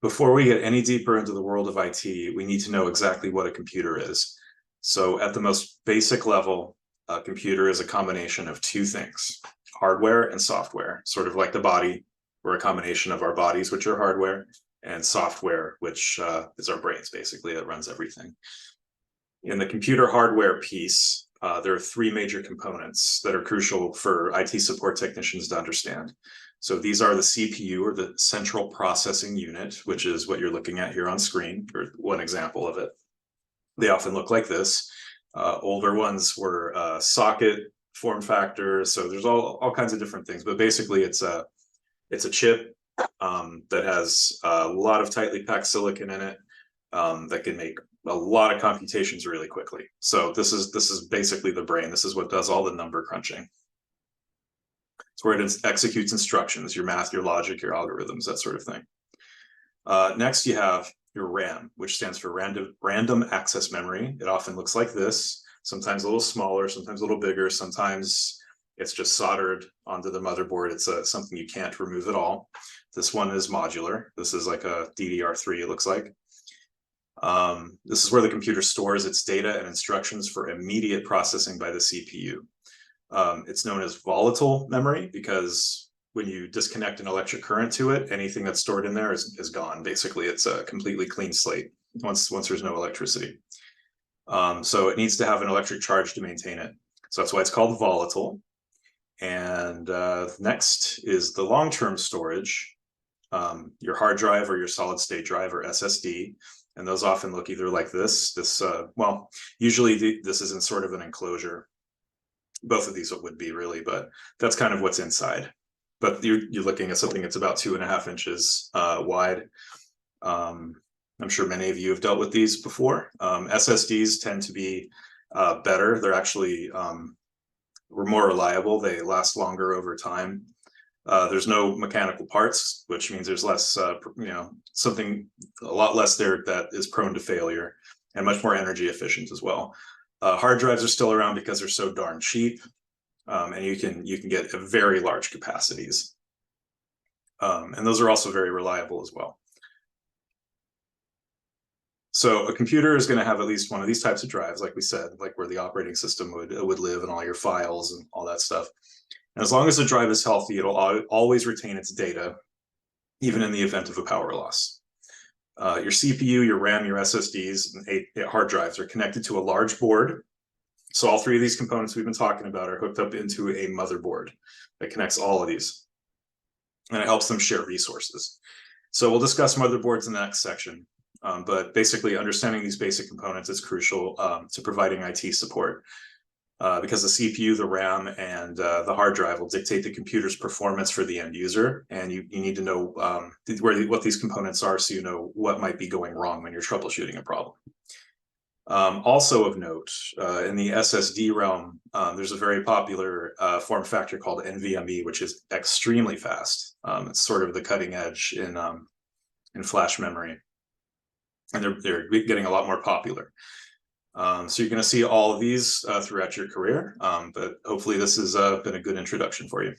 Before we get any deeper into the world of IT, we need to know exactly what a computer is. So at the most basic level, a computer is a combination of two things, hardware and software, sort of like the body. We're a combination of our bodies, which are hardware, and software, which is our brains, basically, that runs everything. In the computer hardware piece, there are three major components that are crucial for IT support technicians to understand. So these are the CPU, or the central processing unit, which is what you're looking at here on screen, or one example of it. They often look like this. Older ones were socket form factors. So there's all kinds of different things, but basically it's a chip that has a lot of tightly packed silicon in it that can make a lot of computations really quickly. So this is basically the brain. This is what does all the number crunching. It's where it executes instructions, your math, your logic, your algorithms, that sort of thing. Next, you have your RAM, which stands for random access memory. It often looks like this, sometimes a little smaller, sometimes a little bigger, sometimes it's just soldered onto the motherboard. It's something you can't remove at all. This one is modular. This is like a DDR3, it looks like. This is where the computer stores its data and instructions for immediate processing by the CPU. It's known as volatile memory because when you disconnect an electric current to it, anything that's stored in there is gone. Basically, it's a completely clean slate once there's no electricity. So it needs to have an electric charge to maintain it. So that's why it's called volatile. And next is the long-term storage, your hard drive or your solid-state drive, or SSD. And those often look either like this. Well, usually this is in sort of an enclosure. Both of these would be really, but that's kind of what's inside. But you're looking at something that's about 2.5 inches wide. I'm sure many of you have dealt with these before. SSDs tend to be better. They're actually more reliable. They last longer over time. There's no mechanical parts, which means there's less, something a lot less there that is prone to failure, and much more energy efficient as well. Hard drives are still around because they're so darn cheap, and you can get very large capacities, and those are also very reliable as well. So a computer is going to have at least one of these types of drives, like we said, like where the operating system would live and all your files and all that stuff. And as long as the drive is healthy, it'll always retain its data, even in the event of a power loss. Your CPU, your RAM, your SSDs, and 8 hard drives are connected to a large board. So all three of these components we've been talking about are hooked up into a motherboard that connects all of these, and it helps them share resources. So we'll discuss motherboards in the next section, but basically understanding these basic components is crucial to providing IT support. Because the CPU, the RAM, and the hard drive will dictate the computer's performance for the end user, and you need to know what these components are, so you know what might be going wrong when you're troubleshooting a problem. Also of note, in the SSD realm, there's a very popular form factor called NVMe, which is extremely fast. It's sort of the cutting edge in flash memory, and they're getting a lot more popular. So you're going to see all of these throughout your career, but hopefully this has been a good introduction for you.